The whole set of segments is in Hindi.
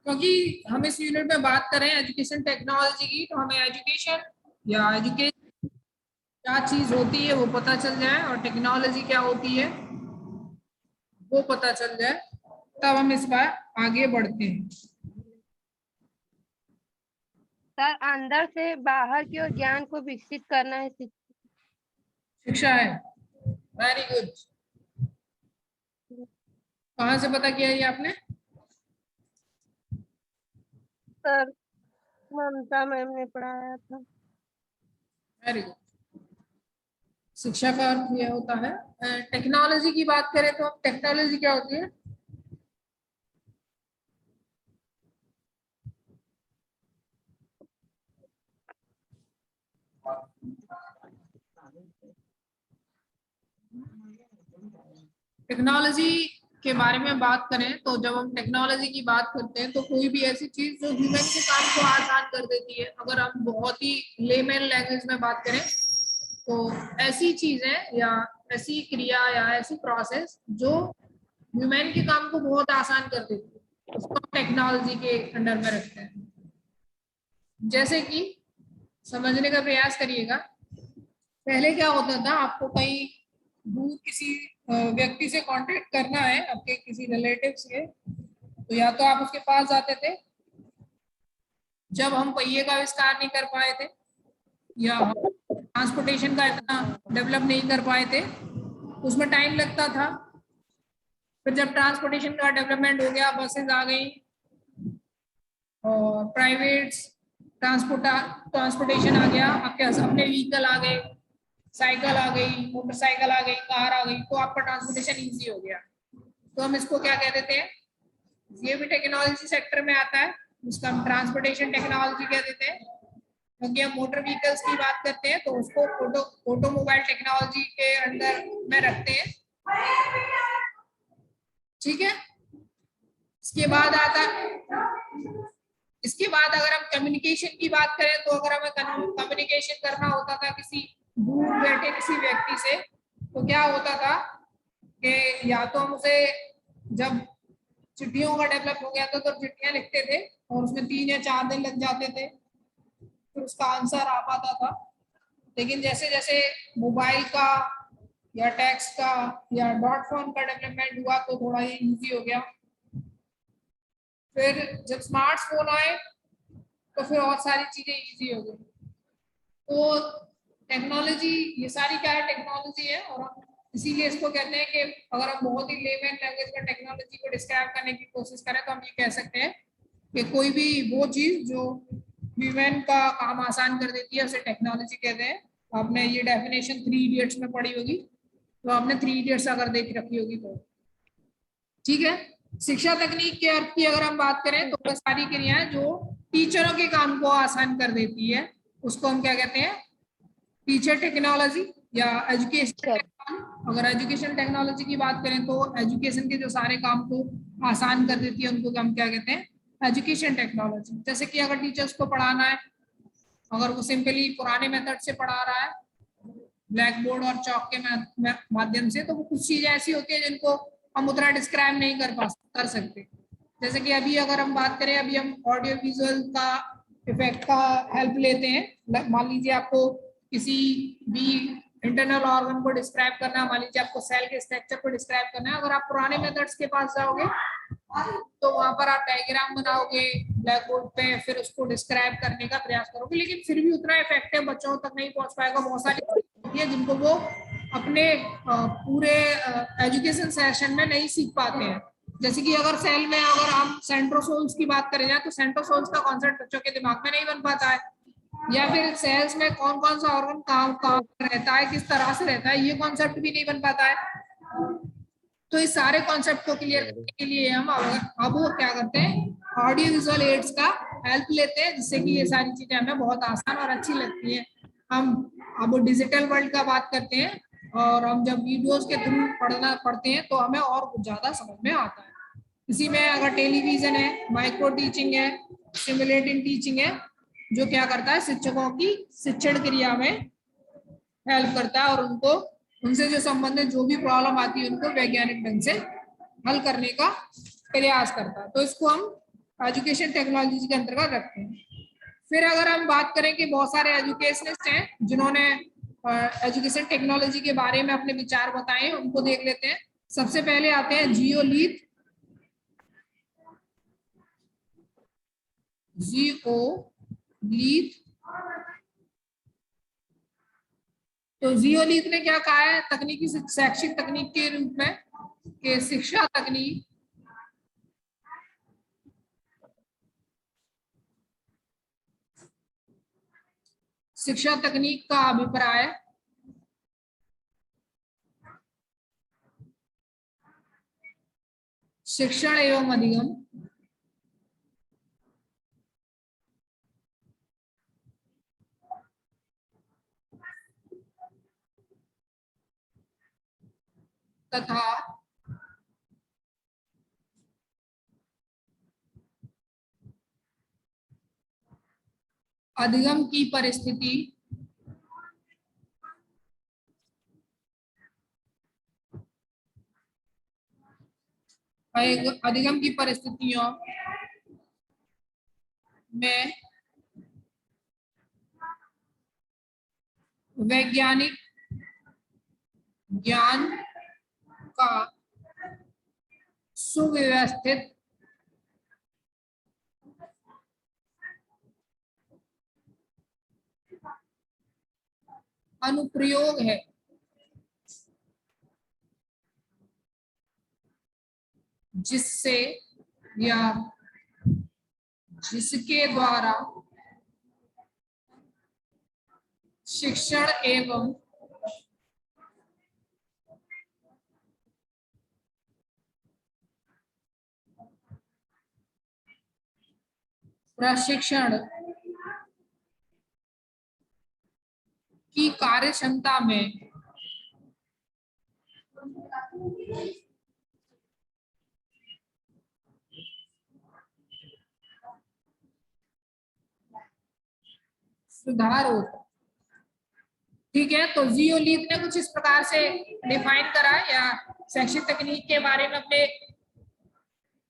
क्योंकि हम इस यूनिट में बात करें एजुकेशन टेक्नोलॉजी की, तो हमें एजुकेशन या एजुकेशन क्या चीज होती है वो पता चल जाए और टेक्नोलॉजी क्या होती है वो पता चल जाए, तब हम इस बार आगे बढ़ते हैं। सर, अंदर से बाहर की ओर ज्ञान को विकसित करना है शिक्षा है। Very good. कहाँ से पता किया ये आपने? सर, ममता मैम ने पढ़ाया था। Very good. शिक्षा का अर्थ यह होता है। टेक्नोलॉजी की बात करें तो टेक्नोलॉजी क्या होती है? टेक्नोलॉजी के बारे में बात करें तो जब हम टेक्नोलॉजी की बात करते हैं तो कोई भी ऐसी चीज जो ह्यूमन के काम को आसान कर देती है। अगर हम बहुत ही लेमैन लैंग्वेज में बात करें तो ऐसी चीजें या ऐसी क्रिया या ऐसी प्रोसेस जो ह्यूमन के काम को बहुत आसान कर देती है, उसको हम टेक्नोलॉजी के अंडर में रखते हैं। जैसे कि समझने का प्रयास करिएगा, पहले क्या होता था, आपको कहीं दूर किसी व्यक्ति से कांटेक्ट करना है, आपके किसी रिलेटिव से, तो या तो आप उसके पास जाते थे जब हम पहिए का आविष्कार नहीं कर पाए थे या ट्रांसपोर्टेशन का इतना डेवलप नहीं कर पाए थे, उसमें टाइम लगता था। फिर जब ट्रांसपोर्टेशन का डेवलपमेंट हो गया, बसेस आ गई और प्राइवेट ट्रांसपोर्टेशन आ गया, आपके अपने व्हीकल आ गए, साइकिल आ गई, मोटरसाइकिल आ गई, कार आ गई, तो आपका ट्रांसपोर्टेशन इजी हो गया। तो हम इसको क्या कह देते हैं, ये भी टेक्नोलॉजी सेक्टर में आता है, उसका हम ट्रांसपोर्टेशन टेक्नोलॉजी कह देते हैं। क्योंकि हम मोटर व्हीकल्स की बात करते हैं तो उसको ऑटोमोबाइल टेक्नोलॉजी के अंदर में रखते हैं। ठीक है। इसके बाद अगर हम कम्युनिकेशन की बात करें तो अगर हमें कम्युनिकेशन करना होता था किसी दूर बैठे किसी व्यक्ति से, तो क्या होता था कि या तो हम उसे, जब चिट्ठियों का डेवलप हो गया था तो चिट्ठियां लिखते थे और उसमें 3 या 4 दिन लग जाते थे, फिर उसका आंसर आ पाता था। लेकिन जैसे जैसे मोबाइल का या टेक्स्ट का या डॉट फोन का डेवलपमेंट हुआ तो थोड़ा ये इजी हो गया। फिर जब स्मार्टफोन आए तो फिर और सारी चीजें इजी हो गई। तो टेक्नोलॉजी, ये सारी क्या है, टेक्नोलॉजी है। और हम इसीलिए इसको कहते हैं कि अगर हम बहुत ही लेमैन लैंग्वेज में टेक्नोलॉजी को डिस्क्राइब करने की कोशिश करें तो हम ये कह सकते हैं कि कोई भी वो चीज जो ह्यूमन का काम आसान कर देती है उसे टेक्नोलॉजी कहते हैं। आपने ये डेफिनेशन 3 इडियट्स में पढ़ी होगी, तो आपने 3 इडियट्स अगर देख रखी होगी तो ठीक है। शिक्षा तकनीक के अर्थ की अगर हम बात करें तो वह सारी क्रियाएं जो टीचरों के काम को आसान कर देती है उसको हम क्या कहते हैं, टीचर टेक्नोलॉजी या एजुकेशन। अगर एजुकेशन टेक्नोलॉजी की बात करें तो एजुकेशन के जो सारे काम को आसान कर देती है उनको हम क्या कहते हैं, एजुकेशन टेक्नोलॉजी। जैसे कि अगर टीचर्स को पढ़ाना है, अगर वो सिंपली पुराने मेथड से पढ़ा रहा है ब्लैक बोर्ड और चौक के माध्यम से, तो वो कुछ चीजें ऐसी होती है जिनको हम उतना डिस्क्राइब नहीं कर सकते। जैसे कि अभी अगर हम बात करें, अभी हम ऑडियो विजुअल का इफेक्ट का हेल्प लेते हैं। मान लीजिए आपको किसी भी इंटरनल ऑर्गन को डिस्क्राइब करना है, मान लीजिए आपको सेल के स्ट्रक्चर को डिस्क्राइब करना है, अगर आप पुराने मेथड्स के पास जाओगे तो वहां पर आप डायग्राम बनाओगे ब्लैक बोर्ड पे, फिर उसको डिस्क्राइब करने का प्रयास करोगे, लेकिन फिर भी उतना इफेक्टिव बच्चों तक नहीं पहुंच पाएगा। बहुत सारी होती है जिनको वो अपने पूरे एजुकेशन सेशन में नहीं सीख पाते हैं। जैसे कि अगर सेल में अगर हम सेंट्रोसोल्स की बात करें जाए तो सेंट्रोसोल्स का कॉन्सेप्ट बच्चों के दिमाग में नहीं बन पाता है, या फिर सेल्स में कौन कौन सा ऑर्गन कहाँ रहता है, किस तरह से रहता है, ये कॉन्सेप्ट भी नहीं बन पाता है। तो इस सारे कॉन्सेप्ट को क्लियर करने के लिए हम अब क्या करते हैं, ऑडियो विजुअल एड्स का हेल्प लेते हैं, जिससे कि ये सारी चीजें हमें बहुत आसान और अच्छी लगती है। हम अब डिजिटल वर्ल्ड का बात करते हैं और हम जब वीडियोस के थ्रू पढ़ते हैं तो हमें और कुछ ज्यादा समझ में आता है। इसी में अगर टेलीविजन है, माइक्रो टीचिंग है, सिमुलेटिंग टीचिंग है, जो क्या करता है, शिक्षकों की शिक्षण क्रिया में हेल्प करता है और उनको उनसे जो संबंधित जो भी प्रॉब्लम आती है उनको वैज्ञानिक ढंग से हल करने का प्रयास करता है। तो इसको हम एजुकेशन टेक्नोलॉजी के अंतर्गत रखते हैं। फिर अगर हम बात करें कि बहुत सारे एजुकेशनिस्ट हैं जिन्होंने एजुकेशन टेक्नोलॉजी के बारे में अपने विचार बताए, उनको देख लेते हैं। सबसे पहले आते हैं जियोलीथ, जियोलीथ। तो जियोलीथ ने क्या कहा है तकनीकी शैक्षिक तकनीक के रूप में कि शिक्षा तकनीक का अभिप्राय शिक्षण एवं अधिगम तथा अधिगम की परिस्थिति अधिगम की परिस्थितियों में वैज्ञानिक ज्ञान का सुव्यवस्थित अनुप्रयोग है, जिससे या जिसके द्वारा शिक्षण एवं प्रशिक्षण की कार्यक्षमता में सुधार होता। ठीक है, तो जियोलीथ ने कुछ इस प्रकार से डिफाइन करा या शैक्षिक तकनीक के बारे में अपने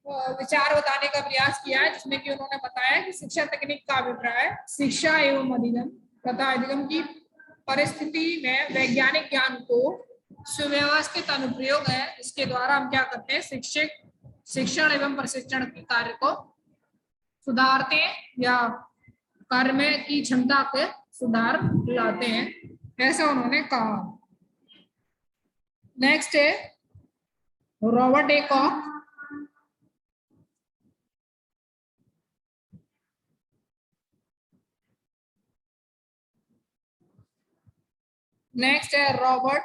विचार बताने का प्रयास किया है, जिसमें कि उन्होंने बताया कि शिक्षा तकनीक का अभिप्राय शिक्षा एवं अधिगम तथा अधिगम की परिस्थिति में वैज्ञानिक ज्ञान को सुव्यवस्थित अनुप्रयोग है, इसके द्वारा हम क्या करते हैं शिक्षण एवं प्रशिक्षण के कार्य को सुधारते हैं या कार्य में की क्षमता के सुधार लाते हैं, ऐसा उन्होंने कहा। नेक्स्ट है रॉबर्ट ए कॉक। नेक्स्ट है रॉबर्ट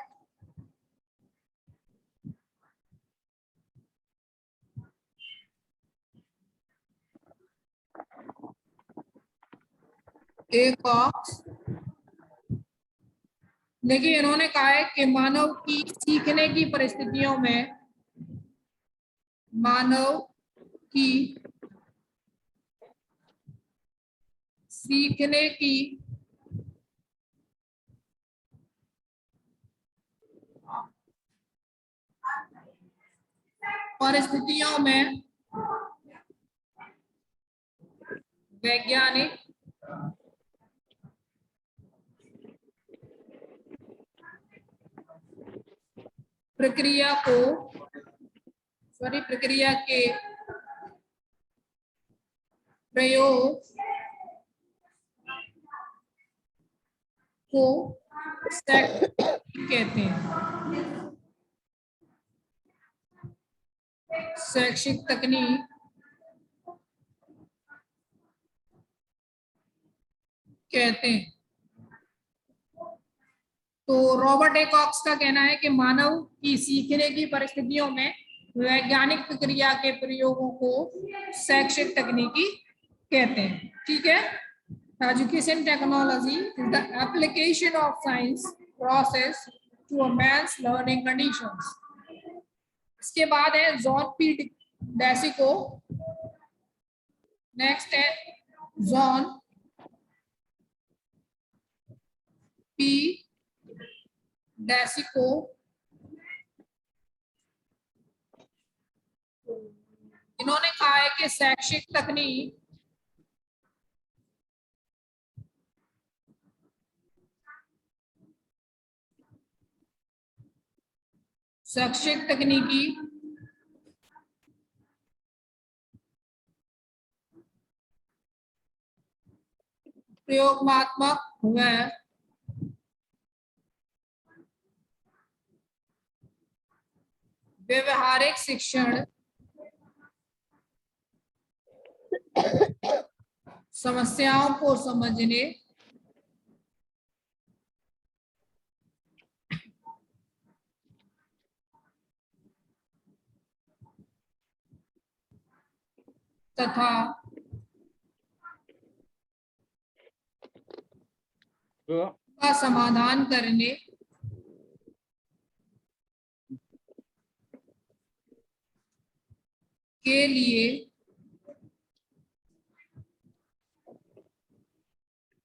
ए कॉक्स। देखिए इन्होंने कहा है कि मानव की सीखने की परिस्थितियों में मानव की सीखने की परिस्थितियों में वैज्ञानिक प्रक्रिया के प्रयोग को कहते हैं। शैक्षिक तकनीक कहते हैं। तो रॉबर्ट ए कॉक्स का कहना है कि मानव की सीखने की परिस्थितियों में वैज्ञानिक प्रक्रिया के प्रयोगों को शैक्षिक तकनीकी कहते हैं। ठीक है, education technology is the application of science process to a man's learning conditions. इसके बाद है जॉन पी डेसिको। नेक्स्ट है जॉन पी डेसिको। इन्होंने कहा है कि शैक्षिक तकनीक शैक्षिक तकनीकी प्रयोगात्मक व व्यवहारिक शिक्षण समस्याओं को समझने तथा का समाधान करने के लिए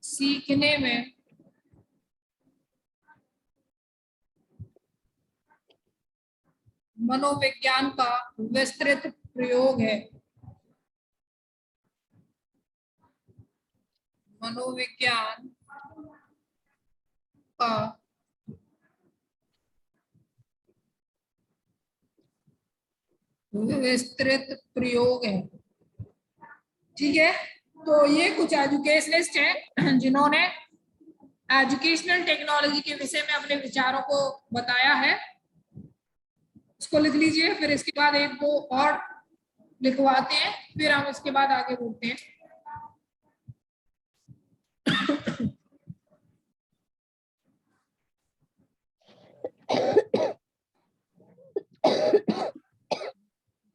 सीखने में मनोविज्ञान का विस्तृत प्रयोग है। मनोविज्ञान का विस्तृत प्रयोग है। ठीक है, तो ये कुछ एजुकेशनिस्ट हैं जिन्होंने एजुकेशनल टेक्नोलॉजी के विषय में अपने विचारों को बताया है। इसको लिख लीजिए, फिर इसके बाद एक दो और लिखवाते हैं, फिर हम इसके बाद आगे बढ़ते हैं।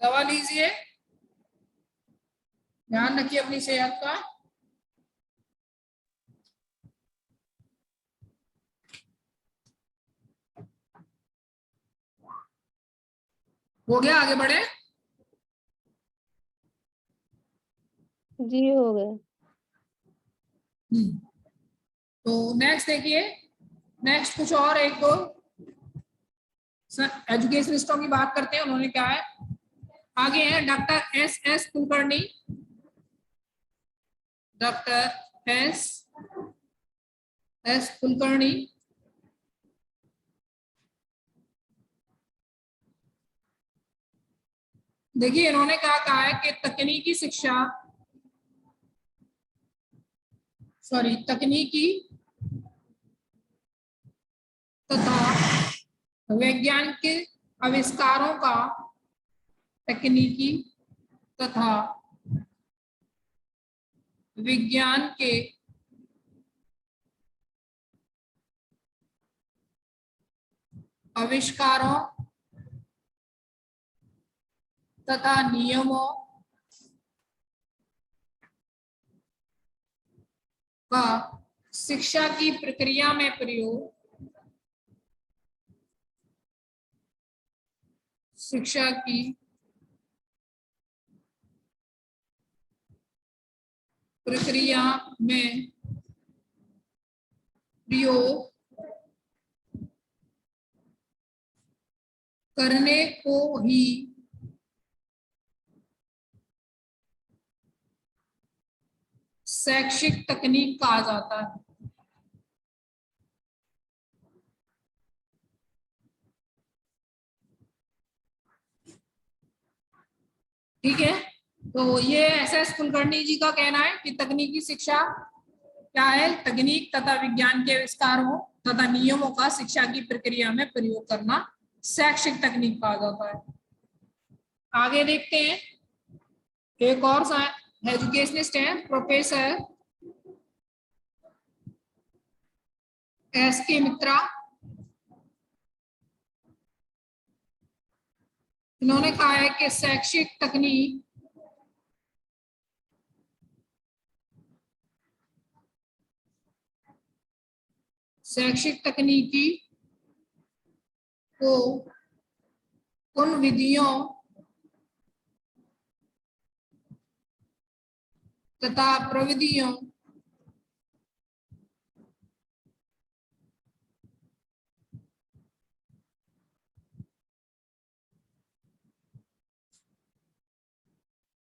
दवा लीजिए, ध्यान रखिए अपनी सेहत का। हो गया, आगे बढ़े। जी हो गए। तो नेक्स्ट देखिए, नेक्स्ट कुछ और एक दो एजुकेशनिस्टों की बात करते हैं। उन्होंने क्या है, आगे है doctor S S Kulkarni. Doctor S S Kulkarni देखिए, इन्होंने क्या कहा है कि तकनीकी तथा वैज्ञानिक आविष्कारों का तकनीकी तथा विज्ञान के आविष्कारों तथा नियमों का शिक्षा की प्रक्रिया में प्रयोग शिक्षा की प्रक्रिया में प्रयोग करने को ही शैक्षिक तकनीक कहा जाता है। ठीक है, तो ये एस एस कुलकर्णी जी का कहना है कि तकनीकी शिक्षा क्या है, तकनीक तथा विज्ञान के आविष्कारों तथा नियमों का शिक्षा की प्रक्रिया में प्रयोग करना शैक्षिक तकनीक कहा जाता है। आगे देखते हैं, एक और एजुकेशनिस्ट है प्रोफेसर एस के मित्रा। इन्होंने कहा है कि शैक्षिक तकनीकी को उन विधियों तथा प्रविधियों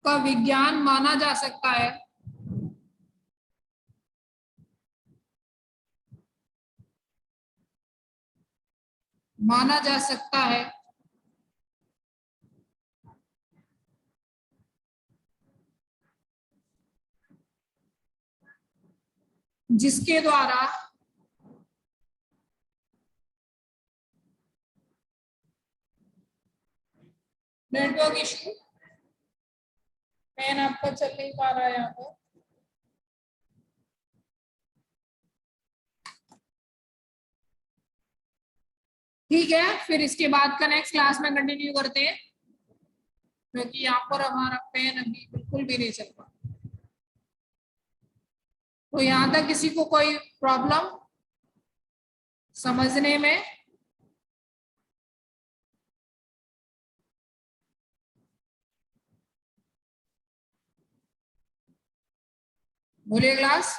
का विज्ञान माना जा सकता है? माना जा सकता है जिसके द्वारा नेटवर्क इशू, पेन आपका चल नहीं पा रहा है यहाँ पर, ठीक है। फिर इसके बाद का नेक्स्ट क्लास में कंटिन्यू करते हैं, क्योंकि यहाँ पर हमारा पेन अभी बिल्कुल भी नहीं चल पा। तो यहाँ तक किसी को कोई प्रॉब्लम समझने में? बोलिए क्लास,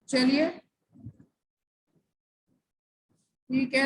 चलिए ठीक है।